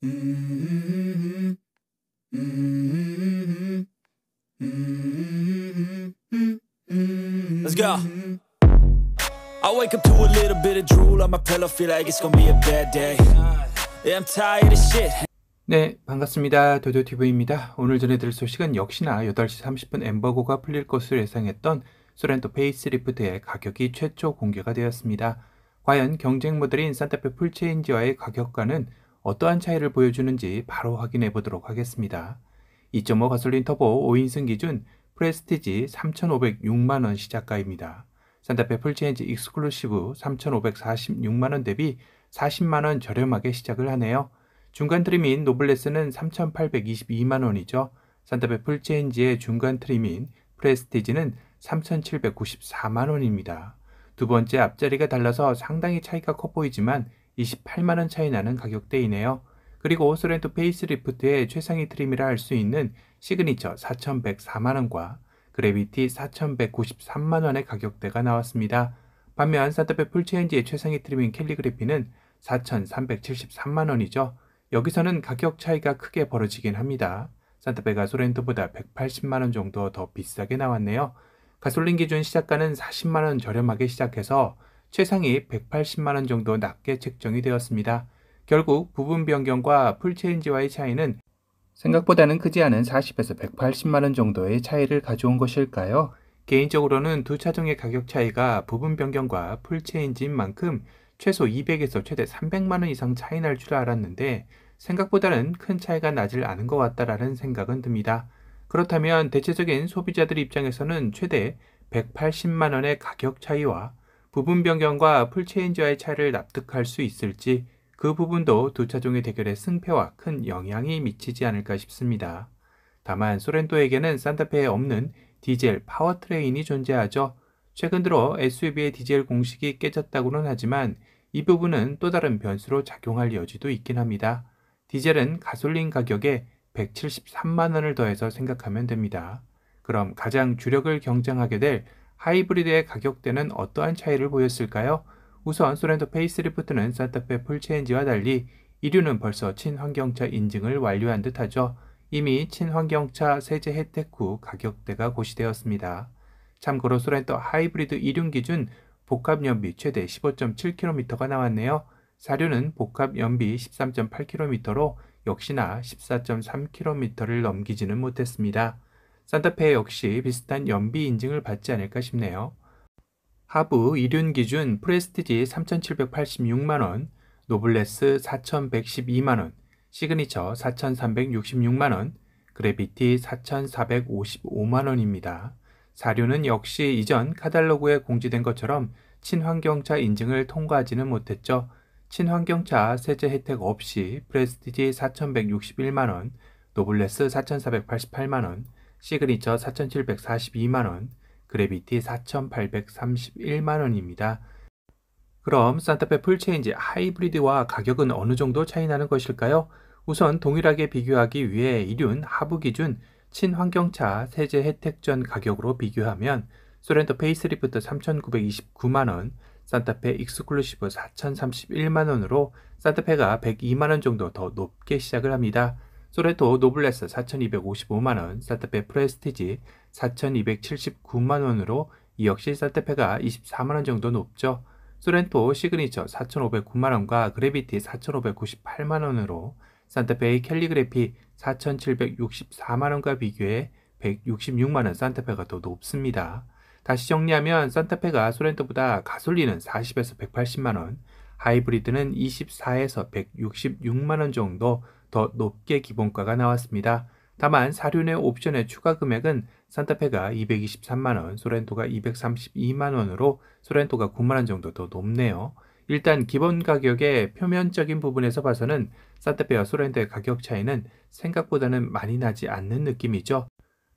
Let's go. I wake up to a little bit of drool on my pillow, feel like it's gonna be a bad day. Yeah, I'm tired of shit. 네, 반갑습니다. 도도TV입니다. 오늘 전해드릴 소식은 역시나 8시 30분 엠버고가 풀릴 것으로 예상했던 소렌토 페이스리프트의 가격이 최초 공개가 되었습니다. 과연 경쟁 모델인 산타페 풀체인지와의 가격과는 어떠한 차이를 보여주는지 바로 확인해 보도록 하겠습니다. 2.5 가솔린 터보 5인승 기준 프레스티지 3,506만원 시작가입니다. 산타페 풀체인지 익스클루시브 3,546만원 대비 40만원 저렴하게 시작을 하네요. 중간 트림인 노블레스는 3,822만원이죠. 산타페 풀체인지의 중간 트림인 프레스티지는 3,794만원입니다. 두 번째 앞자리가 달라서 상당히 차이가 커 보이지만 28만원 차이 나는 가격대이네요. 그리고 소렌토 페이스리프트의 최상위 트림이라 할 수 있는 시그니처 4,104만원과 그래비티 4,193만원의 가격대가 나왔습니다. 반면 산타페 풀체인지의 최상위 트림인 캘리그래피는 4,373만원이죠. 여기서는 가격 차이가 크게 벌어지긴 합니다. 산타페가 소렌토보다 180만원 정도 더 비싸게 나왔네요. 가솔린 기준 시작가는 40만원 저렴하게 시작해서 최상위 180만원 정도 낮게 책정이 되었습니다. 결국 부분 변경과 풀체인지와의 차이는 생각보다는 크지 않은 40에서 180만원 정도의 차이를 가져온 것일까요? 개인적으로는 두 차종의 가격 차이가 부분 변경과 풀체인지인 만큼 최소 200에서 최대 300만원 이상 차이 날 줄 알았는데 생각보다는 큰 차이가 나질 않은 것 같다라는 생각은 듭니다. 그렇다면 대체적인 소비자들 입장에서는 최대 180만원의 가격 차이와 부분 변경과 풀체인지와의 차이를 납득할 수 있을지 그 부분도 두 차종의 대결의 승패와 큰 영향이 미치지 않을까 싶습니다. 다만 소렌토에게는 산타페에 없는 디젤 파워트레인이 존재하죠. 최근 들어 SUV의 디젤 공식이 깨졌다고는 하지만 이 부분은 또 다른 변수로 작용할 여지도 있긴 합니다. 디젤은 가솔린 가격에 173만원을 더해서 생각하면 됩니다. 그럼 가장 주력을 경쟁하게 될 하이브리드의 가격대는 어떠한 차이를 보였을까요? 우선 소렌토 페이스리프트는 산타페 풀체인지와 달리 이류는 벌써 친환경차 인증을 완료한 듯하죠. 이미 친환경차 세제 혜택 후 가격대가 고시되었습니다. 참고로 소렌토 하이브리드 이륜 기준 복합 연비 최대 15.7km가 나왔네요. 사륜은 복합 연비 13.8km로 역시나 14.3km를 넘기지는 못했습니다. 산타페 역시 비슷한 연비 인증을 받지 않을까 싶네요. 하부 이륜 기준 프레스티지 3,786만원, 노블레스 4,112만원, 시그니처 4,366만원, 그래비티 4,455만원입니다. 사륜은 역시 이전 카탈로그에 공지된 것처럼 친환경차 인증을 통과하지는 못했죠. 친환경차 세제 혜택 없이 프레스티지 4,161만원, 노블레스 4,488만원, 시그니처 4,742만원, 그래비티 4,831만원입니다. 그럼 산타페 풀체인지 하이브리드와 가격은 어느 정도 차이 나는 것일까요? 우선 동일하게 비교하기 위해 이륜 하부 기준 친환경차 세제 혜택 전 가격으로 비교하면 소렌토 페이스리프트 3,929만원, 산타페 익스클루시브 4,031만원으로 산타페가 102만원 정도 더 높게 시작을 합니다. 소렌토 노블레스 4,255만원, 산타페 프레스티지 4,279만원으로 이 역시 산타페가 24만원 정도 높죠. 소렌토 시그니처 4,509만원과 그래비티 4,598만원으로 산타페의 캘리그래피 4,764만원과 비교해 166만원 산타페가 더 높습니다. 다시 정리하면 산타페가 소렌토보다 가솔린은 40에서 180만원, 하이브리드는 24에서 166만원 정도 더 높게 기본가가 나왔습니다. 다만 사륜의 옵션의 추가 금액은 산타페가 223만원, 소렌토가 232만원으로 소렌토가 9만원 정도 더 높네요. 일단 기본 가격의 표면적인 부분에서 봐서는 산타페와 소렌토의 가격 차이는 생각보다는 많이 나지 않는 느낌이죠.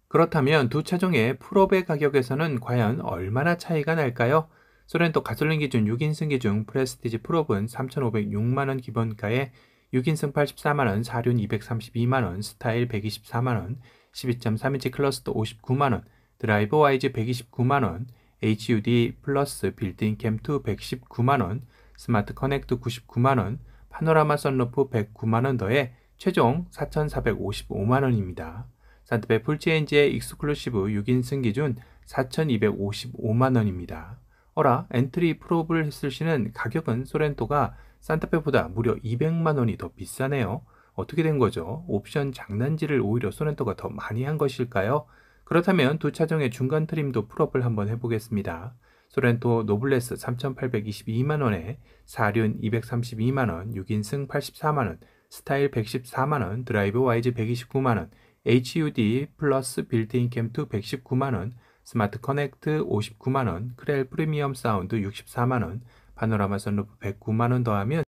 그렇다면 두 차종의 풀업의 가격에서는 과연 얼마나 차이가 날까요? 소렌토 가솔린 기준 6인승 기준 프레스티지 풀업은 3,506만원 기본가에 6인승 84만원, 사륜 232만원, 스타일 124만원, 12.3인치 클러스터 59만원, 드라이버 와이즈 129만원, HUD 플러스 빌트인 캠2 119만원, 스마트 커넥트 99만원, 파노라마 선루프 109만원 더해 최종 4,455만원입니다. 산타페 풀체인지의 익스클루시브 6인승 기준 4,255만원입니다. 어라, 엔트리 프로브를 했을 시는 가격은 소렌토가 산타페보다 무려 200만원이 더 비싸네요. 어떻게 된 거죠? 옵션 장난질을 오히려 소렌토가 더 많이 한 것일까요? 그렇다면 두 차종의 중간 트림도 풀업을 한번 해보겠습니다. 소렌토 노블레스 3,822만원에 사륜 232만원, 6인승 84만원, 스타일 114만원, 드라이브 와이즈 129만원, HUD 플러스 빌트인 캠2 119만원, 스마트 커넥트 59만원, 크렐 프리미엄 사운드 64만원, 파노라마 선루프 109만원 더하면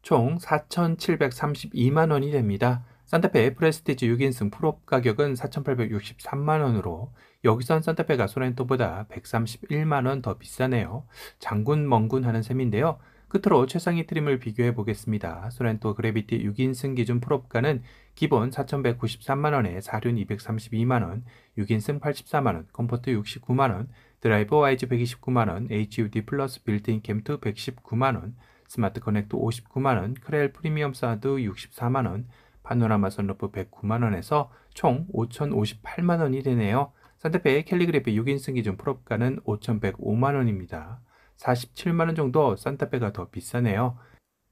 총 4,732만원이 됩니다. 산타페 프레스티지 6인승 풀업 가격은 4,863만원으로 여기선 산타페가 소렌토보다 131만원 더 비싸네요. 장군멍군 하는 셈인데요. 끝으로 최상위 트림을 비교해 보겠습니다. 소렌토 그래비티 6인승 기준 풀업가는 기본 4,193만원에 사륜 232만원, 6인승 84만원, 컴포트 69만원, 드라이버 와이즈 129만원, HUD 플러스 빌트인 캠2 119만원, 스마트 커넥트 59만원, 크렐 프리미엄 사운드 64만원, 파노라마 선루프 109만원에서 총 5,058만원이 되네요. 산타페 캘리그래피 6인승 기준 풀업가는 5,105만원입니다. 47만원 정도 산타페가 더 비싸네요.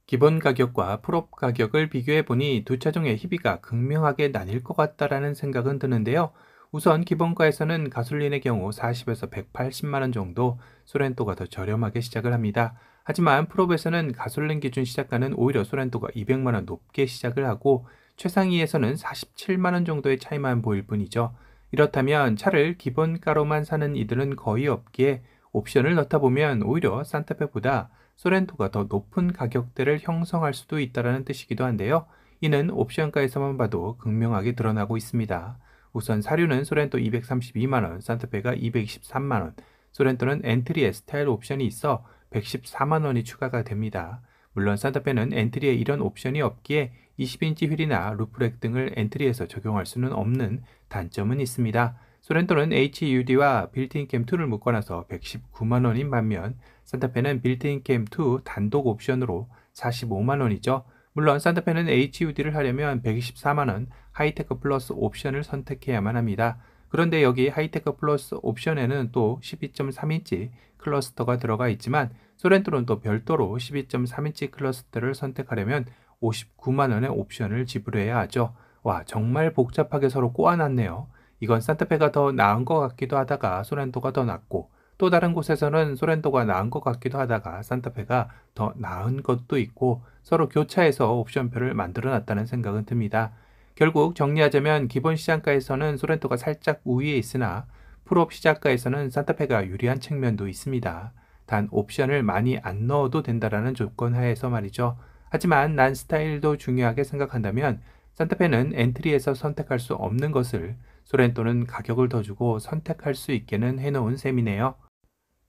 기본 가격과 풀업 가격을 비교해보니 두 차종의 희비가 극명하게 나뉠 것 같다라는 생각은 드는데요. 우선 기본가에서는 가솔린의 경우 40에서 180만원 정도, 소렌토가 더 저렴하게 시작을 합니다. 하지만 풀업에서는 가솔린 기준 시작가는 오히려 소렌토가 200만원 높게 시작을 하고 최상위에서는 47만원 정도의 차이만 보일 뿐이죠. 이렇다면 차를 기본가로만 사는 이들은 거의 없기에 옵션을 넣다 보면 오히려 산타페보다 소렌토가 더 높은 가격대를 형성할 수도 있다는 뜻이기도 한데요. 이는 옵션가에서만 봐도 극명하게 드러나고 있습니다. 우선 사륜은 소렌토 232만원, 산타페가 223만원, 소렌토는 엔트리에 스타일 옵션이 있어 114만원이 추가가 됩니다. 물론 산타페는 엔트리에 이런 옵션이 없기에 20인치 휠이나 루프렉 등을 엔트리에서 적용할 수는 없는 단점은 있습니다. 소렌토는 HUD와 빌트인 캠2를 묶어놔서 119만원인 반면 산타페는 빌트인 캠2 단독 옵션으로 45만원이죠. 물론 산타페는 HUD를 하려면 124만원 하이테크 플러스 옵션을 선택해야만 합니다. 그런데 여기 하이테크 플러스 옵션에는 또 12.3인치 클러스터가 들어가 있지만 소렌토는 또 별도로 12.3인치 클러스터를 선택하려면 59만원의 옵션을 지불해야 하죠. 와, 정말 복잡하게 서로 꼬아놨네요. 이건 산타페가 더 나은 것 같기도 하다가 소렌토가 더 낫고, 또 다른 곳에서는 소렌토가 나은 것 같기도 하다가 산타페가 더 나은 것도 있고 서로 교차해서 옵션표를 만들어 놨다는 생각은 듭니다. 결국 정리하자면 기본 시장가에서는 소렌토가 살짝 우위에 있으나 풀업 시작가에서는 산타페가 유리한 측면도 있습니다. 단 옵션을 많이 안 넣어도 된다라는 조건 하에서 말이죠. 하지만 난 스타일도 중요하게 생각한다면 산타페는 엔트리에서 선택할 수 없는 것을 소렌토는 가격을 더 주고 선택할 수 있게는 해놓은 셈이네요.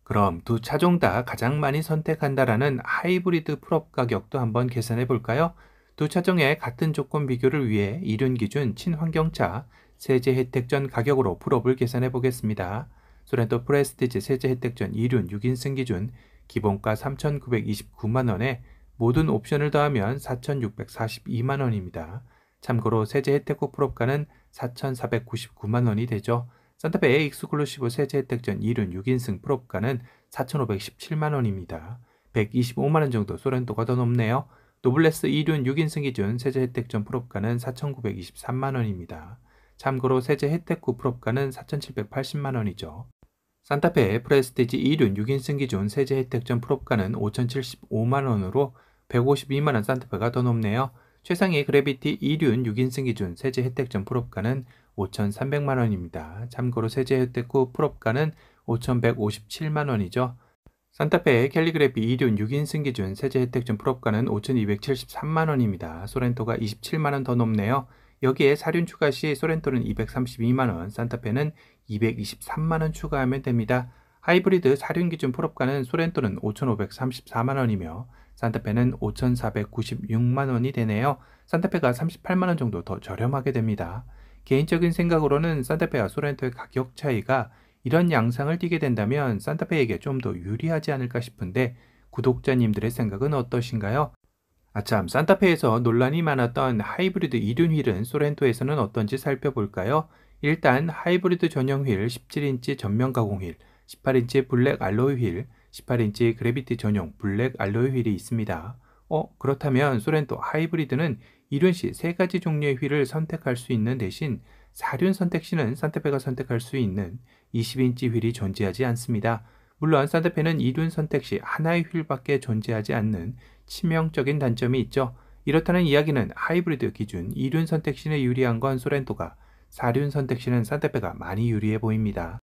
그럼 두 차종 다 가장 많이 선택한다라는 하이브리드 풀업 가격도 한번 계산해 볼까요? 두 차종의 같은 조건 비교를 위해 이륜 기준 친환경차 세제 혜택전 가격으로 풀업을 계산해 보겠습니다. 소렌토 프레스티지 세제 혜택전 이륜 6인승 기준 기본가 3,929만원에 모든 옵션을 더하면 4,642만원입니다. 참고로 세제 혜택 후 풀업가는 4,499만원이 되죠. 산타페 익스클루시브 세제 혜택전 2륜 6인승 풀업가는 4,517만원입니다. 125만원 정도 소렌토가 더 높네요. 노블레스 2륜 6인승 기준 세제 혜택전 풀업가는 4,923만원입니다. 참고로 세제 혜택 후 풀업가는 4,780만원이죠. 산타페 프레스티지 2륜 6인승 기준 세제 혜택전 풀업가는 5,075만원으로 152만원 산타페가 더 높네요. 최상위 그래비티 2륜 6인승 기준 세제 혜택전 풀업가는 5,300만원입니다. 참고로 세제 혜택 후 풀업가는 5,157만원이죠. 산타페 캘리그래피 2륜 6인승 기준 세제 혜택전 풀업가는 5,273만원입니다. 소렌토가 27만원 더 높네요. 여기에 사륜 추가 시 소렌토는 232만원, 산타페는 223만원 추가하면 됩니다. 하이브리드 사륜 기준 풀업가는 소렌토는 5,534만원이며 산타페는 5,496만원이 되네요. 산타페가 38만원 정도 더 저렴하게 됩니다. 개인적인 생각으로는 산타페와 소렌토의 가격 차이가 이런 양상을 띠게 된다면 산타페에게 좀 더 유리하지 않을까 싶은데 구독자님들의 생각은 어떠신가요? 아참, 산타페에서 논란이 많았던 하이브리드 이륜 휠은 소렌토에서는 어떤지 살펴볼까요? 일단 하이브리드 전용 휠 17인치 전면 가공 휠, 18인치 블랙 알로이 휠, 18인치 그래비티 전용 블랙 알로이 휠이 있습니다. 그렇다면 소렌토 하이브리드는 이륜 시 세 가지 종류의 휠을 선택할 수 있는 대신 4륜 선택 시는 산타페가 선택할 수 있는 20인치 휠이 존재하지 않습니다. 물론 산타페는 2륜 선택 시 하나의 휠밖에 존재하지 않는 치명적인 단점이 있죠. 이렇다는 이야기는 하이브리드 기준 2륜 선택 시는 유리한 건 소렌토가, 4륜 선택 시는 산타페가 많이 유리해 보입니다.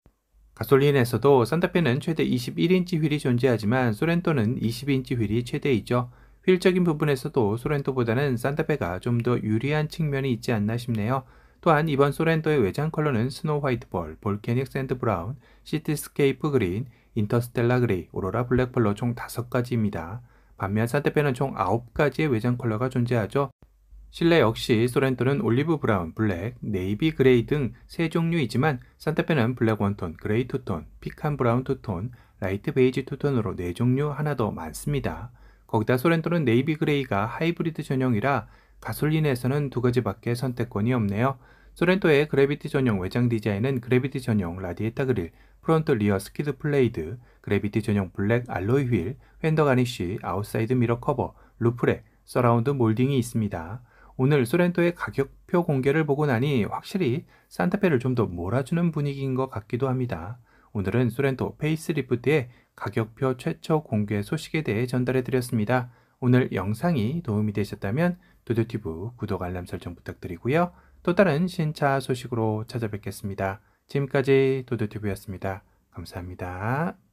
가솔린에서도 산타페는 최대 21인치 휠이 존재하지만 소렌토는 20인치 휠이 최대이죠. 휠적인 부분에서도 소렌토보다는 산타페가 좀 더 유리한 측면이 있지 않나 싶네요. 또한 이번 소렌토의 외장 컬러는 스노우 화이트볼, 볼케닉 샌드 브라운, 시티스케이프 그린, 인터스텔라 그레이, 오로라 블랙 펄러 총 5가지입니다. 반면 산타페는 총 9가지의 외장 컬러가 존재하죠. 실내 역시 소렌토는 올리브 브라운, 블랙, 네이비 그레이 등 3종류이지만 산타페는 블랙 원톤, 그레이 투톤, 피칸 브라운 투톤, 라이트 베이지 투톤으로 4종류 하나 더 많습니다. 거기다 소렌토는 네이비 그레이가 하이브리드 전용이라 가솔린에서는 2가지밖에 선택권이 없네요. 소렌토의 그래비티 전용 외장 디자인은 그래비티 전용 라디에이터 그릴, 프론트 리어 스키드 플레이드, 그래비티 전용 블랙 알로이 휠, 휀더 가니쉬, 아웃사이드 미러 커버, 루프렉, 서라운드 몰딩이 있습니다. 오늘 소렌토의 가격표 공개를 보고 나니 확실히 산타페를 좀 더 몰아주는 분위기인 것 같기도 합니다. 오늘은 소렌토 페이스리프트의 가격표 최초 공개 소식에 대해 전달해 드렸습니다. 오늘 영상이 도움이 되셨다면 도도튜브 구독 알람 설정 부탁드리고요. 또 다른 신차 소식으로 찾아뵙겠습니다. 지금까지 도도튜브였습니다. 감사합니다.